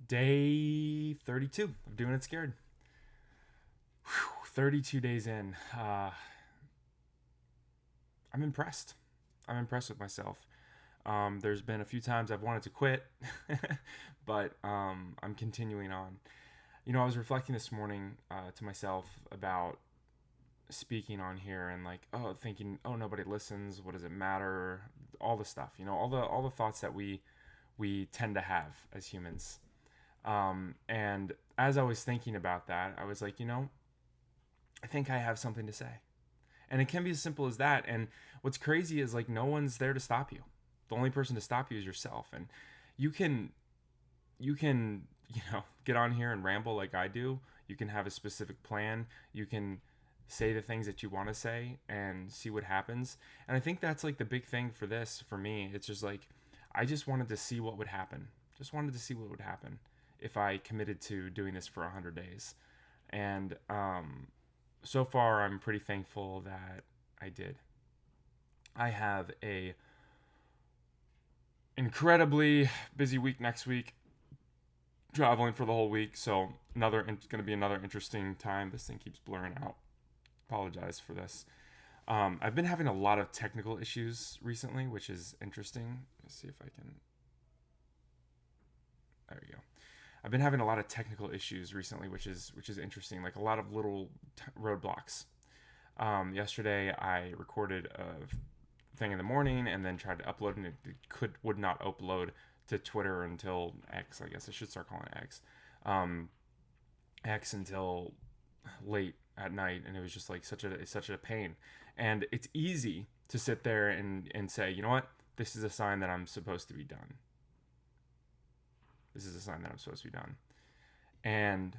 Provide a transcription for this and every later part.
Day 32 of doing it scared. Whew, 32 days in. I'm impressed. I'm impressed with myself. There's been a few times I've wanted to quit, but I'm continuing on. I was reflecting this morning to myself about speaking on here and thinking, oh, nobody listens. What does it matter? All the stuff, all the thoughts that we tend to have as humans. And as I was thinking about that, I was like, I think I have something to say. And it can be as simple as that. And what's crazy is no one's there to stop you. The only person to stop you is yourself. And you can, get on here and ramble like I do. You can have a specific plan. You can say the things that you want to say and see what happens. And I think that's the big thing for this, for me. It's just I just wanted to see what would happen. Just wanted to see what would happen if I committed to doing this for 100 days. And so far, I'm pretty thankful that I did. I have a incredibly busy week next week, traveling for the whole week. So it's going to be another interesting time. This thing keeps blurring out. Apologize for this. I've been having a lot of technical issues recently, which is interesting. Let's see if I can. There we go. I've been having a lot of technical issues recently, which is interesting. A lot of little roadblocks. Yesterday, I recorded a thing in the morning and then tried to upload, and it would not upload to Twitter until X. I guess I should start calling it X. X until late at night, and it was just such a pain. And it's easy to sit there and say, you know what, this is a sign that I'm supposed to be done. This is a sign that I'm supposed to be done. And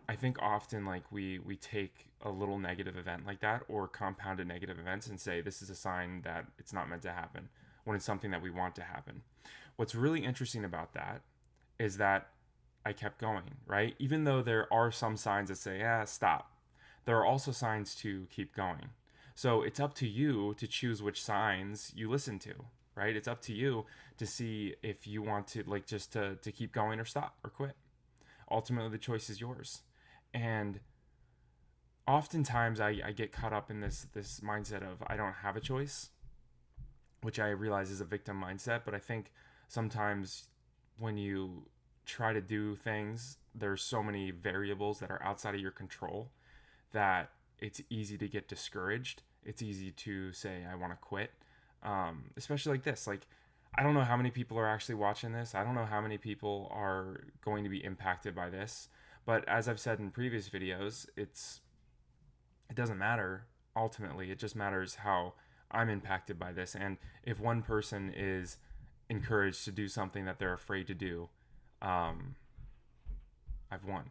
I think often we take a little negative event like that, or compounded negative events, and say this is a sign that it's not meant to happen, when it's something that we want to happen. What's really interesting about that is that I kept going, right? Even though there are some signs that say, stop, there are also signs to keep going. So it's up to you to choose which signs you listen to, right? It's up to you to see if you want to just to keep going or stop or quit. Ultimately, the choice is yours. And oftentimes I get caught up in this mindset of I don't have a choice, which I realize is a victim mindset. But I think sometimes when you try to do things, there's so many variables that are outside of your control that it's easy to get discouraged. It's easy to say, I want to quit. Especially like this. I don't know how many people are actually watching this. I don't know how many people are going to be impacted by this. But as I've said in previous videos, it doesn't matter ultimately. It just matters how I'm impacted by this. And if one person is encouraged to do something that they're afraid to do, I've won.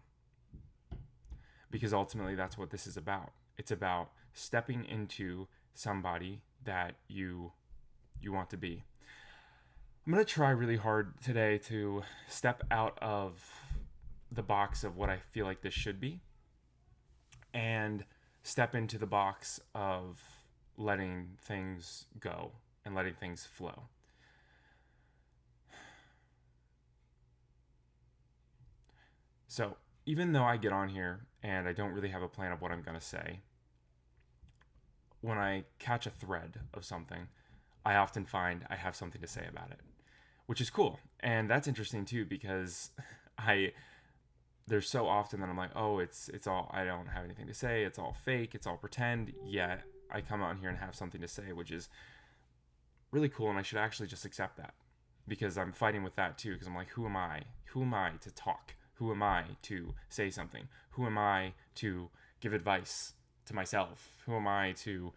Because ultimately that's what this is about. It's about stepping into somebody that you want to be. I'm going to try really hard today to step out of the box of what I feel like this should be and step into the box of letting things go and letting things flow. So even though I get on here and I don't really have a plan of what I'm going to say, when I catch a thread of something, I often find I have something to say about it, which is cool. And that's interesting too, because there's so often that I'm like, oh, it's all, I don't have anything to say. It's all fake. It's all pretend. Yet I come out here and have something to say, which is really cool. And I should actually just accept that, because I'm fighting with that too. Because I'm like, who am I? Who am I to talk? Who am I to say something? Who am I to give advice to myself? Who am I to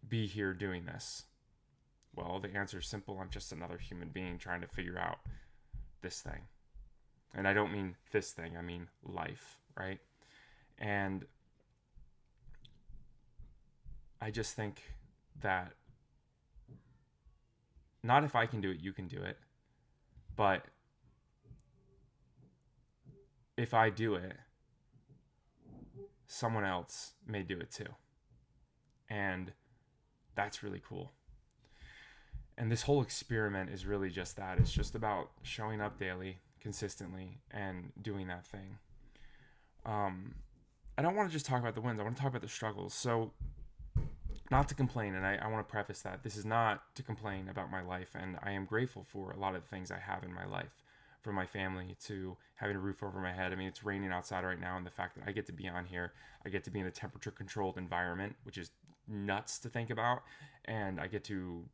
be here doing this? Well, the answer is simple. I'm just another human being trying to figure out this thing. And I don't mean this thing, I mean life, right? And I just think that not if I can do it, you can do it. But if I do it, someone else may do it too. And that's really cool. And this whole experiment is really just that. It's just about showing up daily, consistently, and doing that thing. Um, I don't want to just talk about the wins. I want to talk about the struggles. So, not to complain, and I want to preface that this is not to complain about my life, and I am grateful for a lot of the things I have in my life, from my family to having a roof over my head. I mean, it's raining outside right now, and the fact that I get to be on here, I get to be in a temperature controlled environment, which is nuts to think about, and I get to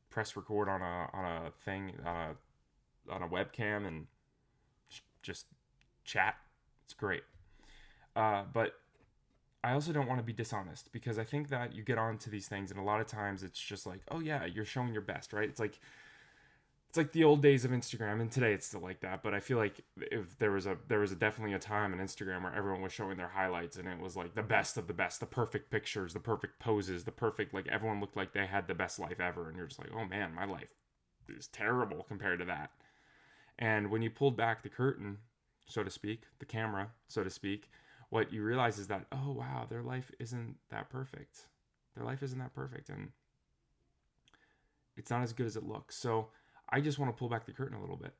press record on a thing on a webcam and just chat. It's great. But I also don't want to be dishonest, because I think that you get onto these things and a lot of times it's just like, oh yeah, you're showing your best, right? It's like the old days of Instagram, and today it's still like that. But I feel like if there was definitely a time in Instagram where everyone was showing their highlights, and it was like the best of the best, the perfect pictures, the perfect poses, the perfect, like, everyone looked like they had the best life ever, and you're just like, oh man, my life is terrible compared to that. And when you pulled back the curtain, so to speak, the camera, so to speak, what you realize is that, oh wow, their life isn't that perfect. Their life isn't that perfect, and it's not as good as it looks. So I just want to pull back the curtain a little bit,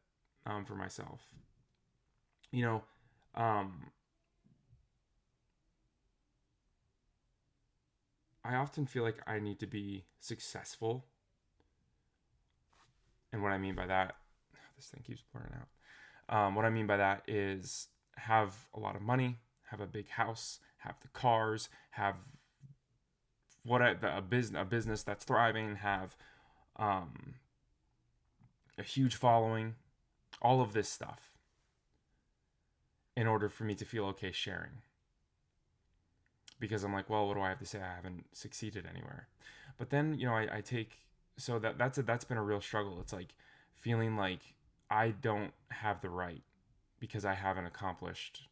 for myself. You know, um, I often feel like I need to be successful, and what I mean by that, this thing keeps blurring out. What I mean by that is have a lot of money, have a big house, have the cars, have a business that's thriving, have um, a huge following, all of this stuff, in order for me to feel okay sharing. Because I'm like, well, what do I have to say? I haven't succeeded anywhere. But then, I take, so that's been a real struggle. It's like feeling like I don't have the right, because I haven't accomplished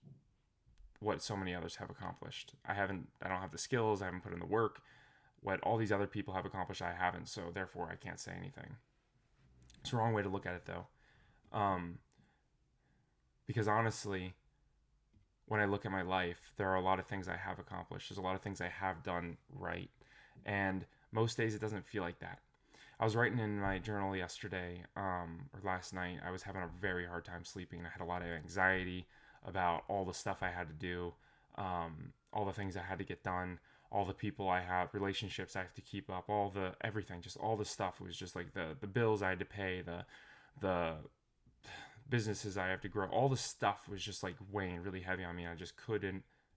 what so many others have accomplished. I don't have the skills, I haven't put in the work. What all these other people have accomplished, I haven't, so therefore I can't say anything. It's the wrong way to look at it, though. Um, because honestly, when I look at my life, there are a lot of things I have accomplished. There's a lot of things I have done right. And most days it doesn't feel like that. I was writing in my journal yesterday, or last night. I was having a very hard time sleeping. I had a lot of anxiety about all the stuff I had to do, all the things I had to get done, all the people I have, relationships I have to keep up, all the everything, just all the stuff was just like the bills I had to pay, the businesses I have to grow. All the stuff was just like weighing really heavy on me. I just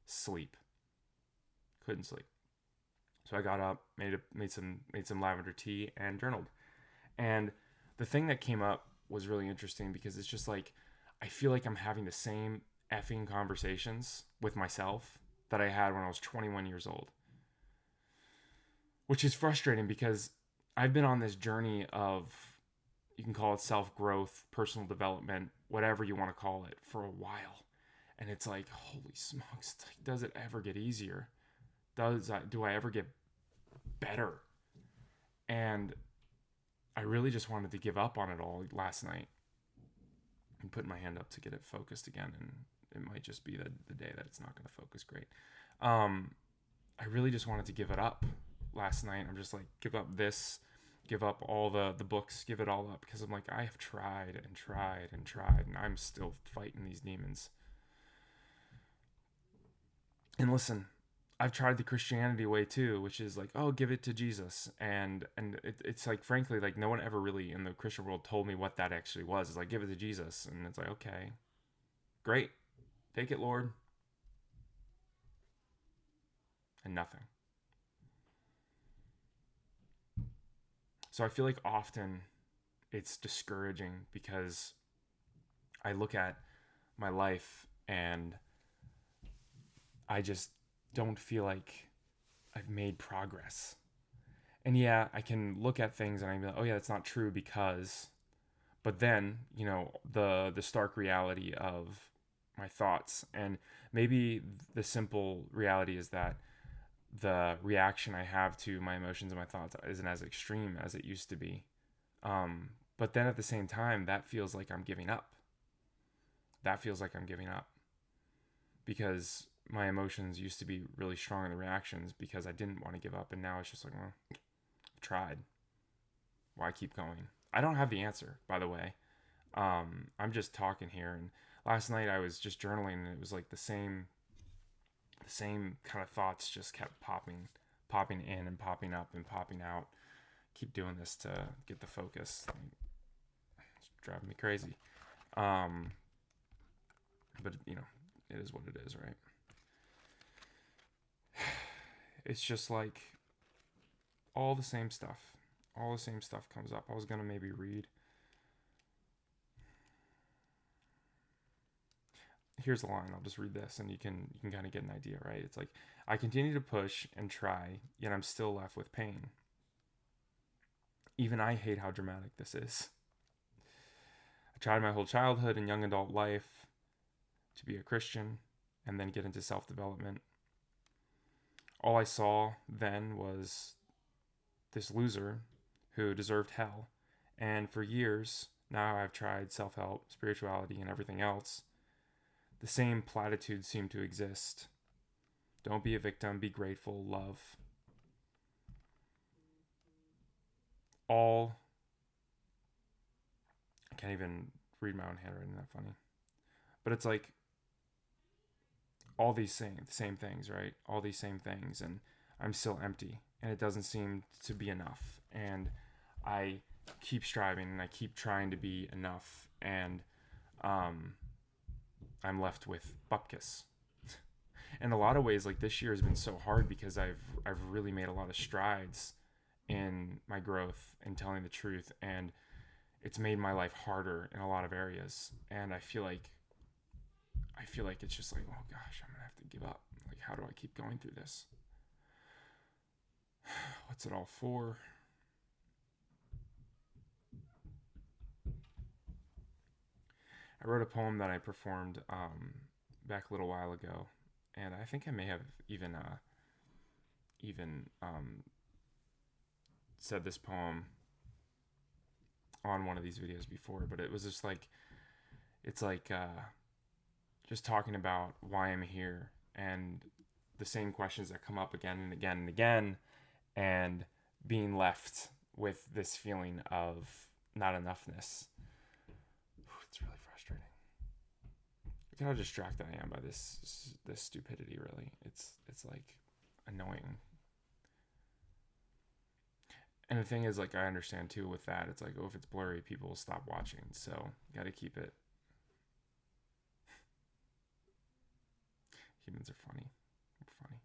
sleep. Couldn't sleep. So I got up, made some lavender tea, and journaled. And the thing that came up was really interesting, because it's just like I feel like I'm having the same effing conversations with myself that I had when I was 21 years old, which is frustrating, because I've been on this journey of, you can call it self-growth, personal development, whatever you want to call it, for a while. And it's like, holy smokes, like, does it ever get easier? Do I ever get better? And I really just wanted to give up on it all last night. I'm putting my hand up to get it focused again, and it might just be the day that it's not going to focus great. I really just wanted to give it up last night. I'm just like, give up this, give up all the books, give it all up, because I'm like, I have tried and tried and tried, and I'm still fighting these demons. And listen, I've tried the Christianity way too, which is like, oh, give it to Jesus, and it's like, frankly, like, no one ever really in the Christian world told me what that actually was. It's like, give it to Jesus, and it's like, okay, great, take it, Lord, and nothing. So I feel like often it's discouraging, because I look at my life and I just don't feel like I've made progress. And yeah, I can look at things and I'm like, oh yeah, that's not true, because, but then, the stark reality of my thoughts, and maybe the simple reality is that the reaction I have to my emotions and my thoughts isn't as extreme as it used to be. But then at the same time, that feels like I'm giving up. That feels like I'm giving up, because my emotions used to be really strong in the reactions, because I didn't want to give up, and now it's just like, well, I've tried. why keep going? I don't have the answer, by the way. I'm just talking here, and last night I was just journaling, and it was like the same kind of thoughts just kept popping in and popping up and popping out. Keep doing this to get the focus. It's driving me crazy. Um, but it is what it is, right? It's just like all the same stuff. All the same stuff comes up. I was gonna maybe read. Here's the line. I'll just read this, and you can kind of get an idea, right? It's like, I continue to push and try, yet I'm still left with pain. Even I hate how dramatic this is. I tried my whole childhood and young adult life to be a Christian and then get into self-development. All I saw then was this loser who deserved hell. And for years now, I've tried self-help, spirituality, and everything else. The same platitudes seem to exist. Don't be a victim, be grateful, love. I can't even read my own handwriting, that funny. But it's like all these same things, right? All these same things, and I'm still empty, and it doesn't seem to be enough. And I keep striving, and I keep trying to be enough, and I'm left with bupkis. In a lot of ways, like, this year has been so hard because I've really made a lot of strides in my growth and telling the truth, and it's made my life harder in a lot of areas. And I feel like it's just like, oh gosh, I'm gonna have to give up. Like, how do I keep going through this? What's it all for? I wrote a poem that I performed back a little while ago, and I think I may have even said this poem on one of these videos before, but it was just like, it's like just talking about why I'm here and the same questions that come up again and again and again, and being left with this feeling of not enoughness. It's really frustrating. Look how distracted I am by this stupidity. Really, it's like annoying. And the thing is, like, I understand too with that. It's like, oh, if it's blurry, people will stop watching. So you got to keep it. Humans are funny. Funny.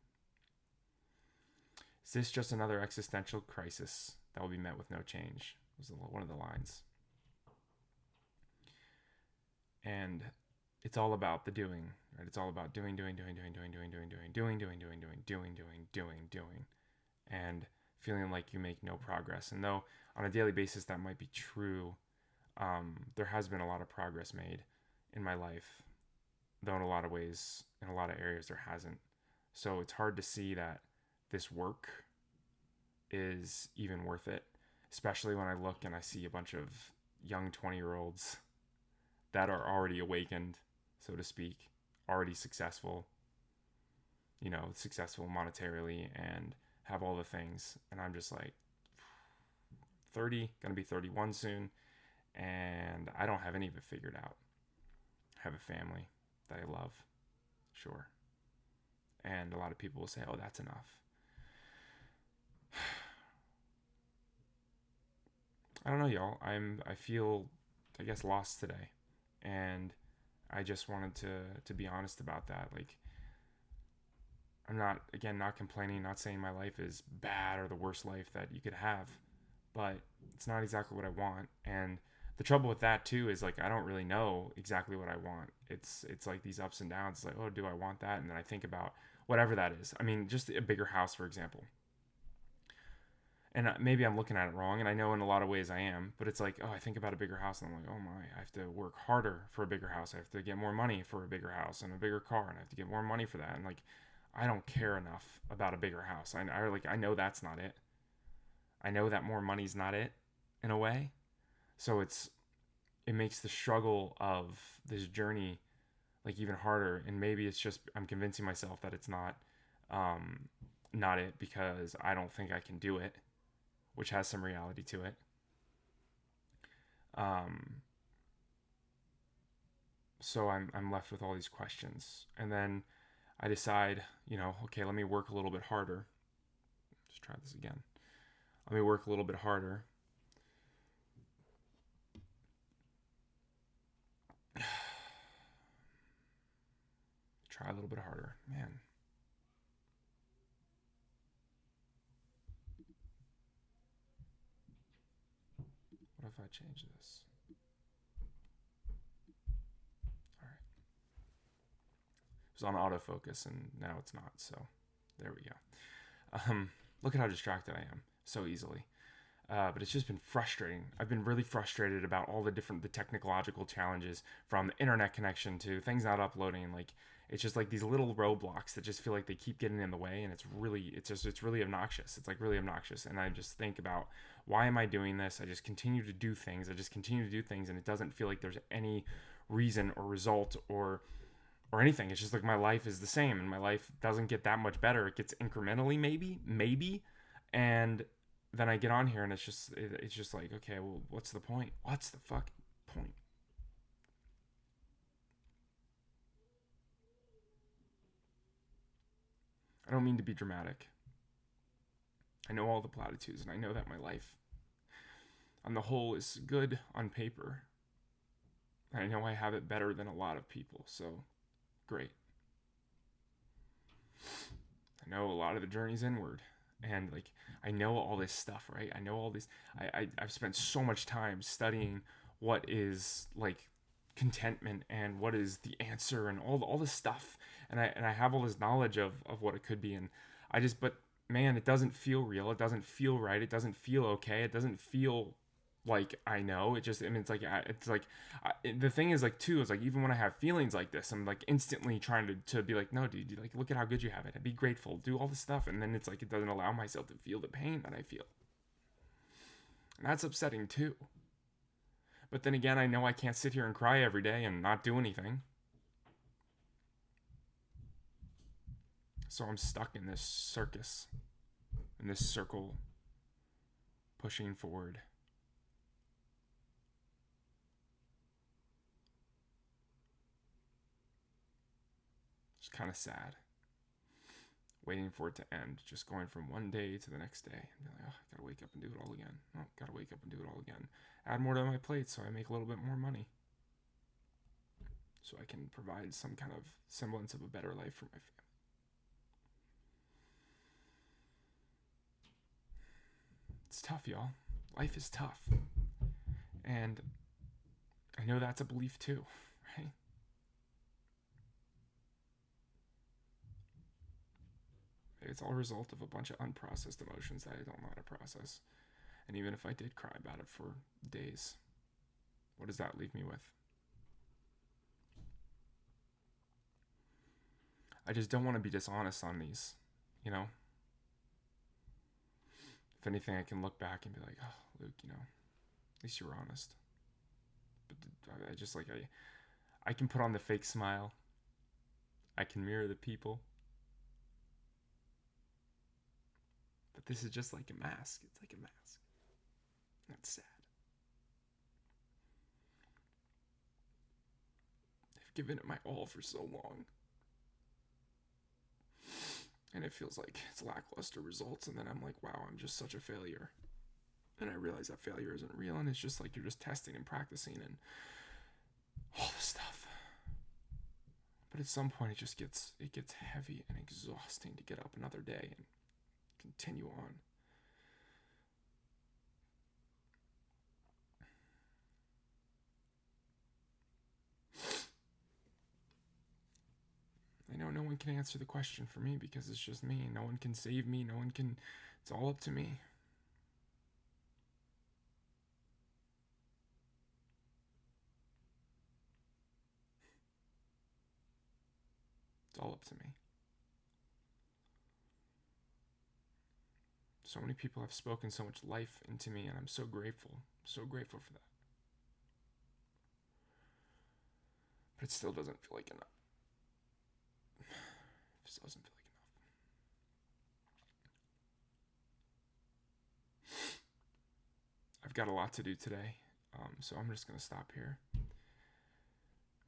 Is this just another existential crisis that will be met with no change? Was one of the lines. And it's all about the doing, right? It's all about doing, and feeling like you make no progress. And though on a daily basis that might be true, there has been a lot of progress made in my life, though in a lot of ways, in a lot of areas, there hasn't. So it's hard to see that this work is even worth it, especially when I look and I see a bunch of young 20-year-olds that are already awakened, so to speak, already successful, successful monetarily and have all the things. And I'm just like 30, gonna be 31 soon, and I don't have any of it figured out. I have a family that I love, sure. And a lot of people will say, oh, that's enough. I don't know, y'all. I feel, I guess, lost today. And I just wanted to be honest about that. Like, I'm not complaining, not saying my life is bad or the worst life that you could have, but it's not exactly what I want. And the trouble with that too is, like, I don't really know exactly what I want. It's like these ups and downs. It's like, oh, do I want that? And then I think about whatever that is. I mean, just a bigger house, for example. And maybe I'm looking at it wrong, and I know in a lot of ways I am, but it's like, oh, I think about a bigger house, and I'm like, oh my, I have to work harder for a bigger house. I have to get more money for a bigger house and a bigger car, and I have to get more money for that. And, like, I don't care enough about a bigger house. I know that's not it. I know that more money's not it, in a way. So it makes the struggle of this journey, like, even harder. And maybe it's just I'm convincing myself that it's not it because I don't think I can do it, which has some reality to it. Um, so I'm left with all these questions, and then I decide, okay, let me work a little bit harder. Just try this again. Let me work a little bit harder. Try a little bit harder, man. What if I change this? All right. It was on autofocus, and now it's not. So there we go. Look at how distracted I am so easily. But it's just been frustrating. I've been really frustrated about all the technological challenges, from the internet connection to things not uploading. Like, it's just like these little roadblocks that just feel like they keep getting in the way, and it's really obnoxious. It's like really obnoxious, and I just think about, why am I doing this? I just continue to do things. And it doesn't feel like there's any reason or result or anything. It's just like my life is the same, and my life doesn't get that much better. It gets incrementally, maybe, and then I get on here, and it's just like, okay, well, what's the point? What's the fuck point? I don't mean to be dramatic. I know all the platitudes, and I know that my life, on the whole, is good on paper. I know I have it better than a lot of people, so great. I know a lot of the journey's inward, and like, I know all this stuff, right? I know all this. I've spent so much time studying what is like contentment and what is the answer and all this stuff, and I have all this knowledge of what it could be, and but man, it doesn't feel real. It doesn't feel right. It doesn't feel okay. It doesn't feel like I know. The thing is, like, too, is like, even when I have feelings like this, I'm like instantly trying to be like, no, dude, like, look at how good you have it, be grateful, do all this stuff, and then it's like, it doesn't allow myself to feel the pain that I feel, and that's upsetting too. But then again, I know I can't sit here and cry every day and not do anything, so I'm stuck in this circus, in this circle, pushing forward. It's kind of sad, waiting for it to end, just going from one day to the next day, and be like, oh, I gotta wake up and do it all again. Oh, gotta wake up and do it all again. Add more to my plate so I make a little bit more money, so I can provide some kind of semblance of a better life for my family. It's tough, y'all. Life is tough. And I know that's a belief too, right? It's all a result of a bunch of unprocessed emotions that I don't know how to process. And even if I did cry about it for days, what does that leave me with? I just don't want to be dishonest on these, you know? If anything, I can look back and be like, oh, Luke, at least you were honest. But I can put on the fake smile. I can mirror the people. But this is just like a mask. It's like a mask. That's sad. I've given it my all for so long, and it feels like it's lackluster results, and then I'm like, wow, I'm just such a failure. And I realize that failure isn't real, and it's just like you're just testing and practicing and all this stuff. But at some point, it gets heavy and exhausting to get up another day and continue on. I know no one can answer the question for me, because it's just me. No one can save me. It's all up to me. It's all up to me. So many people have spoken so much life into me, and I'm so grateful. So grateful for that. But it still doesn't feel like enough. It just doesn't feel like enough. I've got a lot to do today. So I'm just going to stop here.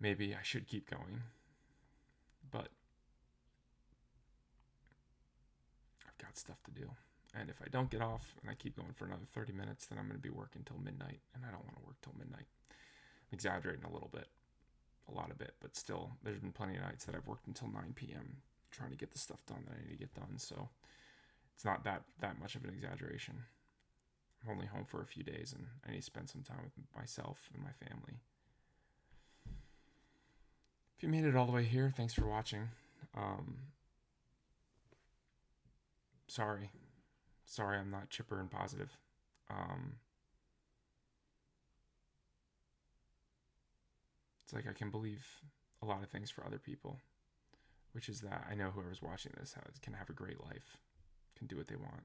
Maybe I should keep going, but I've got stuff to do. And if I don't get off and I keep going for another 30 minutes, then I'm going to be working till midnight, and I don't want to work till midnight. I'm exaggerating a little bit, a lot of it, but still, there's been plenty of nights that I've worked until 9 p.m. trying to get the stuff done that I need to get done, so it's not that much of an exaggeration. I'm only home for a few days, and I need to spend some time with myself and my family. If you made it all the way here, thanks for watching. Sorry I'm not chipper and positive. It's like I can believe a lot of things for other people, which is that I know whoever's watching this can have a great life, can do what they want,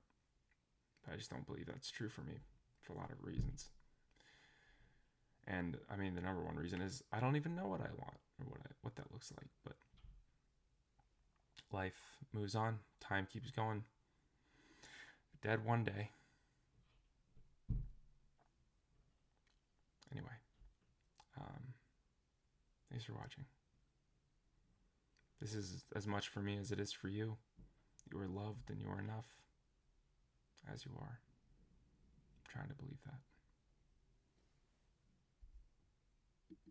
but I just don't believe that's true for me for a lot of reasons. And I mean, the number one reason is I don't even know what I want or what that looks like, but life moves on, time keeps going. Dead one day. Anyway, thanks for watching. This is as much for me as it is for you. You are loved and you are enough as you are. I'm trying to believe that.